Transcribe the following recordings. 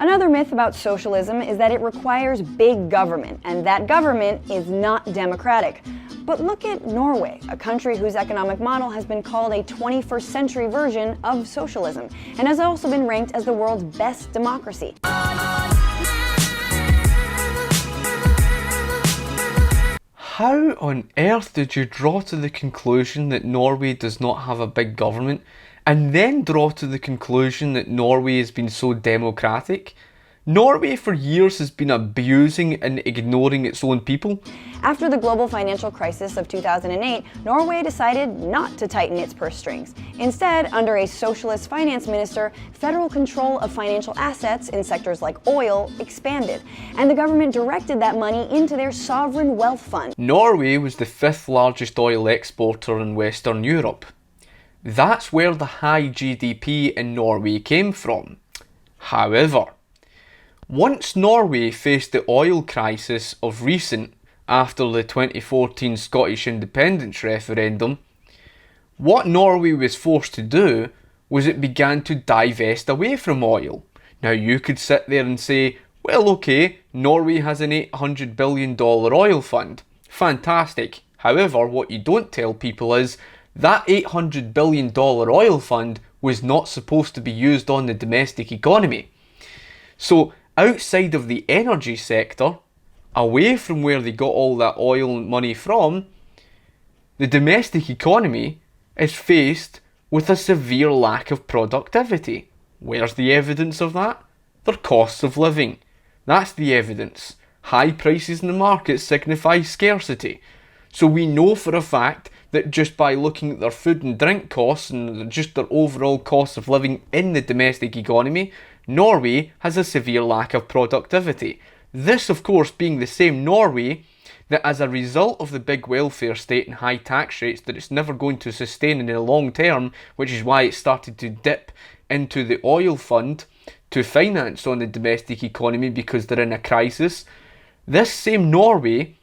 Another myth about socialism is that it requires big government, and that government is not democratic. But look at Norway, a country whose economic model has been called a 21st century version of socialism, and has also been ranked as the world's best democracy. How on earth did you draw to the conclusion that Norway does not have a big government, and then draw to the conclusion that Norway has been so democratic? Norway for years has been abusing and ignoring its own people. After the global financial crisis of 2008, Norway decided not to tighten its purse strings. Instead, under a socialist finance minister, federal control of financial assets in sectors like oil expanded, and the government directed that money into their sovereign wealth fund. Norway was the 5th largest oil exporter in Western Europe. That's where the high GDP in Norway came from. However, once Norway faced the oil crisis of recent after the 2014 Scottish independence referendum, what Norway was forced to do was it began to divest away from oil. Now you could sit there and say, well okay, Norway has an $800 billion oil fund. Fantastic. However, what you don't tell people is that $800 billion oil fund was not supposed to be used on the domestic economy. So outside of the energy sector, away from where they got all that oil money from, the domestic economy is faced with a severe lack of productivity. Where's the evidence of that? Their costs of living. That's the evidence. High prices in the market signify scarcity. So we know for a fact that just by looking at their food and drink costs and just their overall costs of living in the domestic economy, Norway has a severe lack of productivity. This, of course, being the same Norway that as a result of the big welfare state and high tax rates that it's never going to sustain in the long term, which is why it started to dip into the oil fund to finance on the domestic economy because they're in a crisis. This same Norway,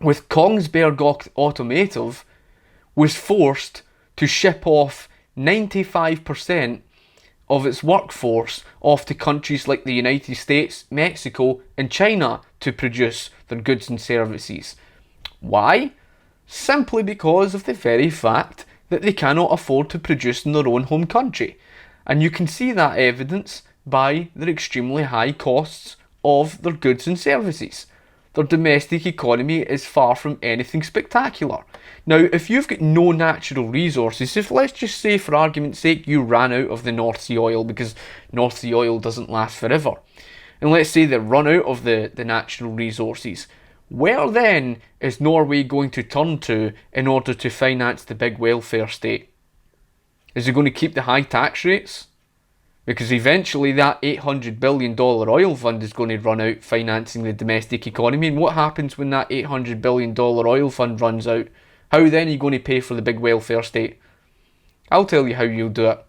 with Kongsberg Automotive, was forced to ship off 95% of its workforce off to countries like the United States, Mexico and China to produce their goods and services. Why? Simply because of the very fact that they cannot afford to produce in their own home country. And you can see that evidence by their extremely high costs of their goods and services. Their domestic economy is far from anything spectacular. Now, if you've got no natural resources, if let's just say for argument's sake you ran out of the North Sea oil because North Sea oil doesn't last forever, and let's say they run out of the natural resources, where then is Norway going to turn to in order to finance the big welfare state? Is it going to keep the high tax rates? Because eventually that $800 billion oil fund is going to run out financing the domestic economy. And what happens when that $800 billion oil fund runs out? How then are you going to pay for the big welfare state? I'll tell you how you'll do it.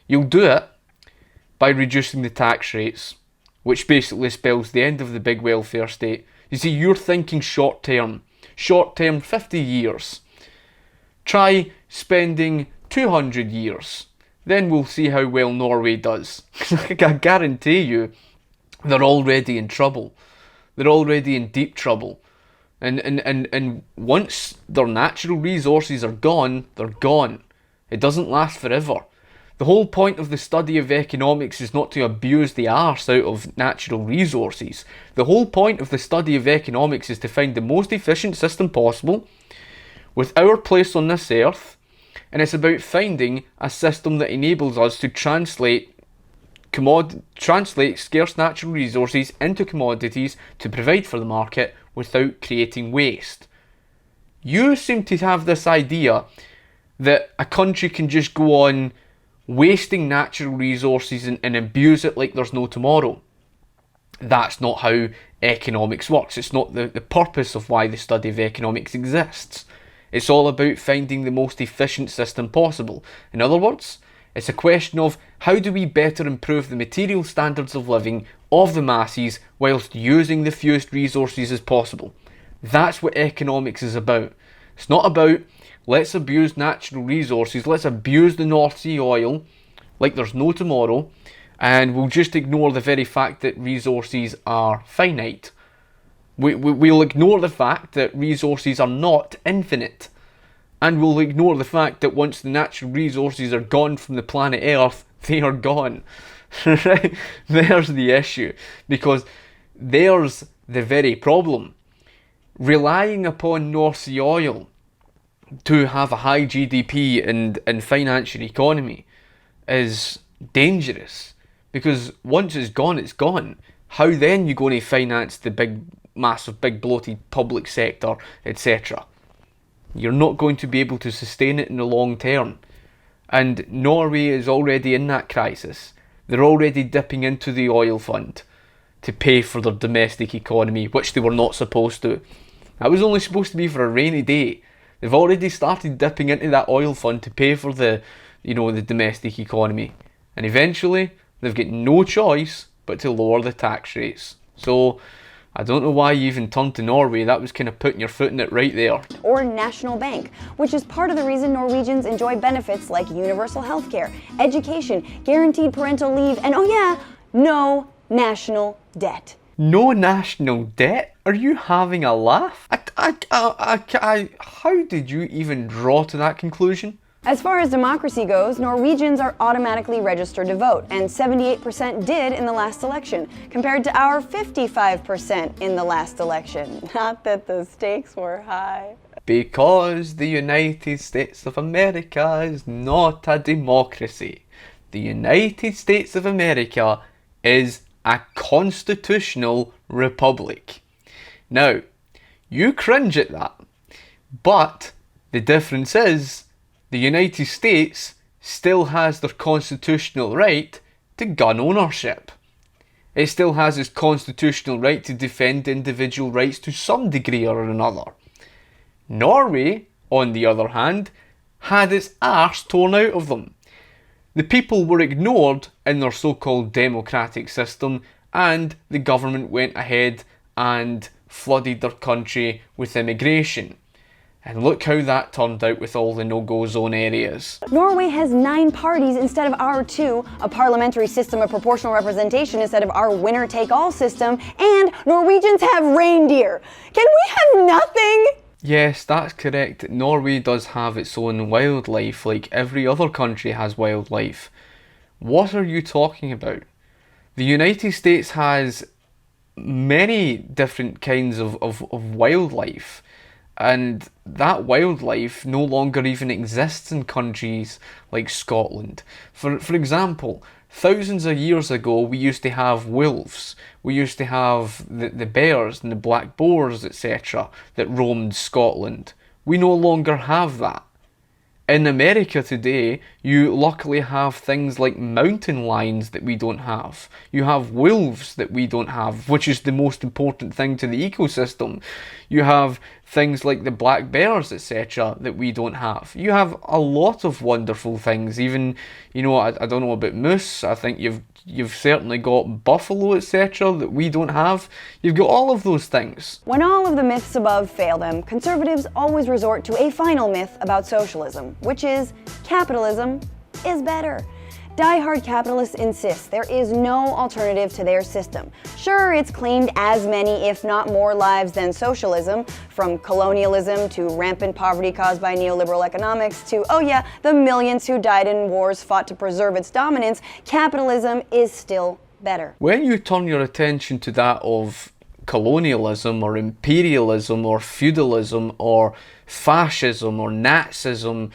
You'll do it by reducing the tax rates, which basically spells the end of the big welfare state. You see, you're thinking short term, 50 years. Try spending 200 years. Then we'll see how well Norway does. I guarantee you, they're already in trouble. They're already in deep trouble. And once their natural resources are gone, they're gone. It doesn't last forever. The whole point of the study of economics is not to abuse the arse out of natural resources. The whole point of the study of economics is to find the most efficient system possible with our place on this earth. And it's about finding a system that enables us to translate scarce natural resources into commodities to provide for the market without creating waste. You seem to have this idea that a country can just go on wasting natural resources and abuse it like there's no tomorrow. That's not how economics works. It's not the purpose of why the study of economics exists. It's all about finding the most efficient system possible. In other words, it's a question of how do we better improve the material standards of living of the masses whilst using the fewest resources as possible. That's what economics is about. It's not about let's abuse natural resources, let's abuse the North Sea oil like there's no tomorrow, And we'll just ignore the very fact that resources are finite. We'll ignore the fact that resources are not infinite. And we'll ignore the fact that once the natural resources are gone from the planet Earth, they are gone. There's the issue. Because there's the very problem. Relying upon North Sea oil to have a high GDP and financial economy is dangerous. Because once it's gone, it's gone. How then you going to finance the big, massive, big bloated public sector, etc.? You're not going to be able to sustain it in the long term. And Norway is already in that crisis. They're already dipping into the oil fund to pay for their domestic economy, which they were not supposed to. That was only supposed to be for a rainy day. They've already started dipping into that oil fund to pay for the domestic economy. And eventually, they've got no choice but to lower the tax rates. So, I don't know why you even turned to Norway. That was kind of putting your foot in it right there. Or national bank, which is part of the reason Norwegians enjoy benefits like universal healthcare, education, guaranteed parental leave, and oh yeah, no national debt. No national debt? Are you having a laugh? How did you even draw to that conclusion? As far as democracy goes, Norwegians are automatically registered to vote, and 78% did in the last election, compared to our 55% in the last election. Not that the stakes were high. Because the United States of America is not a democracy. The United States of America is a constitutional republic. Now, you cringe at that, but the difference is the United States still has their constitutional right to gun ownership. It still has its constitutional right to defend individual rights to some degree or another. Norway, on the other hand, had its arse torn out of them. The people were ignored in their so-called democratic system, and the government went ahead and flooded their country with immigration. And look how that turned out with all the no-go zone areas. Norway has 9 parties instead of our 2, a parliamentary system of proportional representation instead of our winner-take-all system, and Norwegians have reindeer. Can we have nothing? Yes, that's correct. Norway does have its own wildlife, like every other country has wildlife. What are you talking about? The United States has many different kinds of wildlife. And that wildlife no longer even exists in countries like Scotland. For example, thousands of years ago we used to have wolves. We used to have the bears and the black boars, etc. that roamed Scotland. We no longer have that. In America today, you luckily have things like mountain lions that we don't have. You have wolves that we don't have, which is the most important thing to the ecosystem. You have things like the black bears, etc. that we don't have. You have a lot of wonderful things. Even, I don't know about moose. I think you've certainly got buffalo, etc. that we don't have. You've got all of those things. When all of the myths above fail them, conservatives always resort to a final myth about socialism, which is capitalism is better. Die-hard capitalists insist there is no alternative to their system. Sure, it's claimed as many, if not more, lives than socialism, from colonialism to rampant poverty caused by neoliberal economics to, oh yeah, the millions who died in wars fought to preserve its dominance. Capitalism is still better. When you turn your attention to that of colonialism or imperialism or feudalism or fascism or Nazism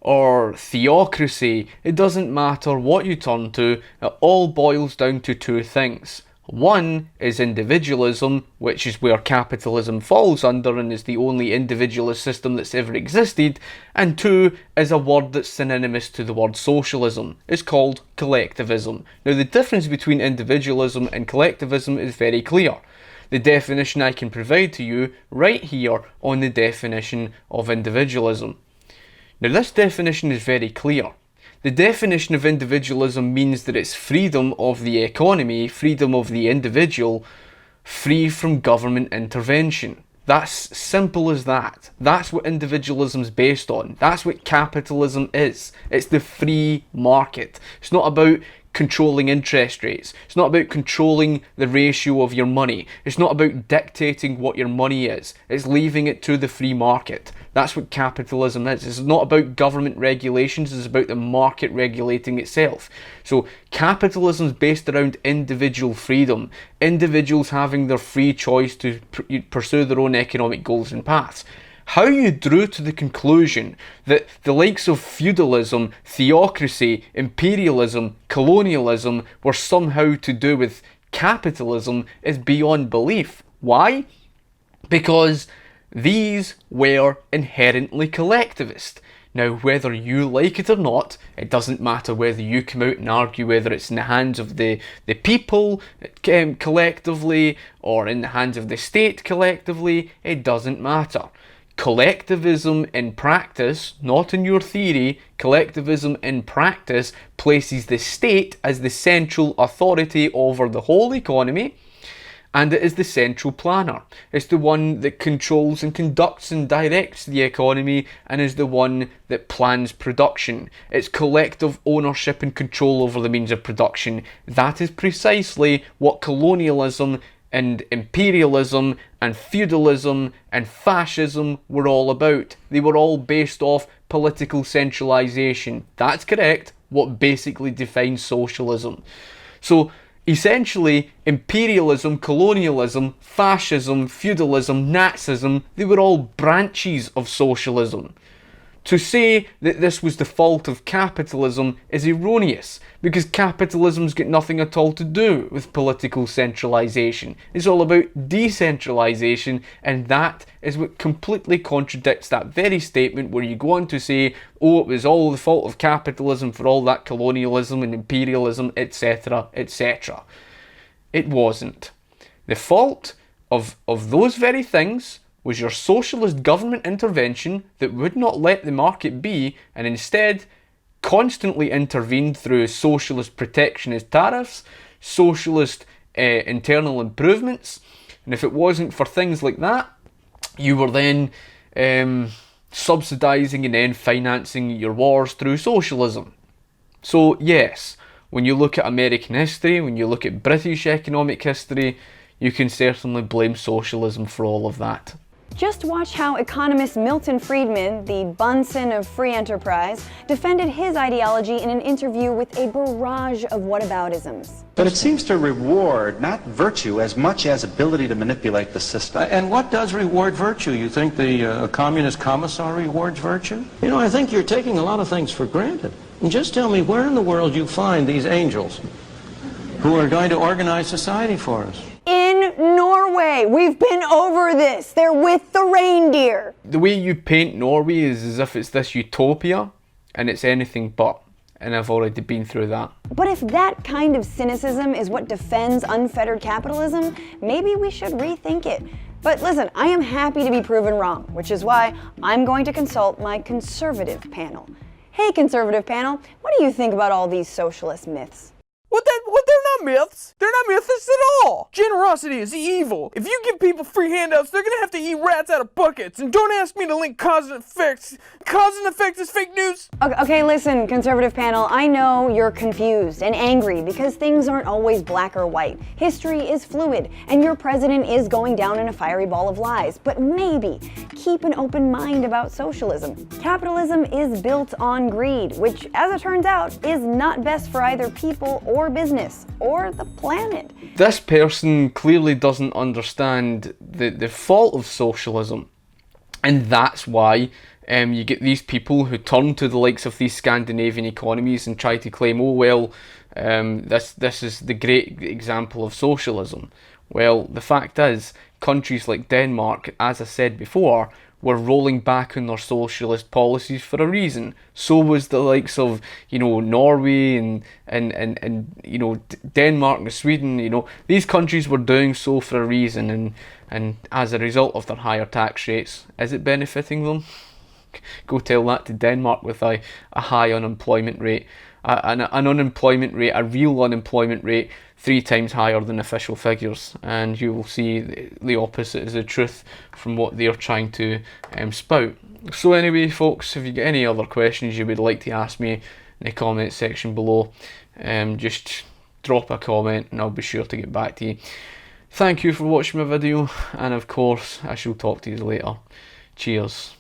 or theocracy, it doesn't matter what you turn to, it all boils down to 2 things. One is individualism, which is where capitalism falls under and is the only individualist system that's ever existed, and 2 is a word that's synonymous to the word socialism. It's called collectivism. Now the difference between individualism and collectivism is very clear. The definition I can provide to you right here on the definition of individualism. Now this definition is very clear. The definition of individualism means that it's freedom of the economy, freedom of the individual, free from government intervention. That's simple as that. That's what individualism's based on. That's what capitalism is. It's the free market. It's not about controlling interest rates. It's not about controlling the ratio of your money. It's not about dictating what your money is. It's leaving it to the free market. That's what capitalism is. It's not about government regulations, it's about the market regulating itself. So capitalism is based around individual freedom, individuals having their free choice to pursue their own economic goals and paths. How you drew to the conclusion that the likes of feudalism, theocracy, imperialism, colonialism were somehow to do with capitalism is beyond belief. Why? Because these were inherently collectivist. Now, whether you like it or not, it doesn't matter whether you come out and argue whether it's in the hands of the people collectively or in the hands of the state collectively, it doesn't matter. Collectivism in practice, not in your theory, collectivism in practice places the state as the central authority over the whole economy, and it is the central planner. It's the one that controls and conducts and directs the economy and is the one that plans production. It's collective ownership and control over the means of production. That is precisely what colonialism and imperialism and feudalism and fascism were all about. They were all based off political centralisation. That's correct, what basically defines socialism. So essentially, imperialism, colonialism, fascism, feudalism, Nazism, they were all branches of socialism. To say that this was the fault of capitalism is erroneous, because capitalism's got nothing at all to do with political centralisation. It's all about decentralisation, and that is what completely contradicts that very statement where you go on to say, oh, it was all the fault of capitalism for all that colonialism and imperialism, etc., etc. It wasn't. The fault of those very things was your socialist government intervention that would not let the market be and instead constantly intervened through socialist protectionist tariffs, socialist internal improvements, and if it wasn't for things like that, you were then subsidising and then financing your wars through socialism. So yes, when you look at American history, when you look at British economic history, you can certainly blame socialism for all of that. Just watch how economist Milton Friedman, the Bunsen of free enterprise, defended his ideology in an interview with a barrage of whataboutisms. But it seems to reward not virtue as much as ability to manipulate the system. And what does reward virtue? You think the communist commissar rewards virtue? You know, I think you're taking a lot of things for granted. And just tell me where in the world you find these angels who are going to organize society for us. In Norway! We've been over this! They're with the reindeer! The way you paint Norway is as if it's this utopia, and it's anything but. And I've already been through that. But if that kind of cynicism is what defends unfettered capitalism, maybe we should rethink it. But listen, I am happy to be proven wrong, which is why I'm going to consult my conservative panel. Hey, conservative panel, what do you think about all these socialist myths? What, they're not myths. They're not myths at all. Generosity is evil. If you give people free handouts, they're gonna have to eat rats out of buckets. And don't ask me to link cause and effects. Cause and effect is fake news. Okay, listen, conservative panel, I know you're confused and angry because things aren't always black or white. History is fluid, and your president is going down in a fiery ball of lies. But maybe keep an open mind about socialism. Capitalism is built on greed, which, as it turns out, is not best for either people or business, or the planet. This person clearly doesn't understand the fault of socialism, and that's why you get these people who turn to the likes of these Scandinavian economies and try to claim, oh well, this is the great example of socialism. Well, the fact is, countries like Denmark, as I said before, were rolling back on their socialist policies for a reason. So was the likes of, Norway and Denmark and Sweden. These countries were doing so for a reason, and as a result of their higher tax rates, is it benefiting them? Go tell that to Denmark with a high unemployment rate, an unemployment rate, a real unemployment rate 3 times higher than official figures, and you will see the opposite is the truth from what they're trying to spout. So anyway, folks, if you get any other questions you would like to ask me in the comment section below, just drop a comment and I'll be sure to get back to you. Thank you for watching my video, and of course I shall talk to you later. Cheers.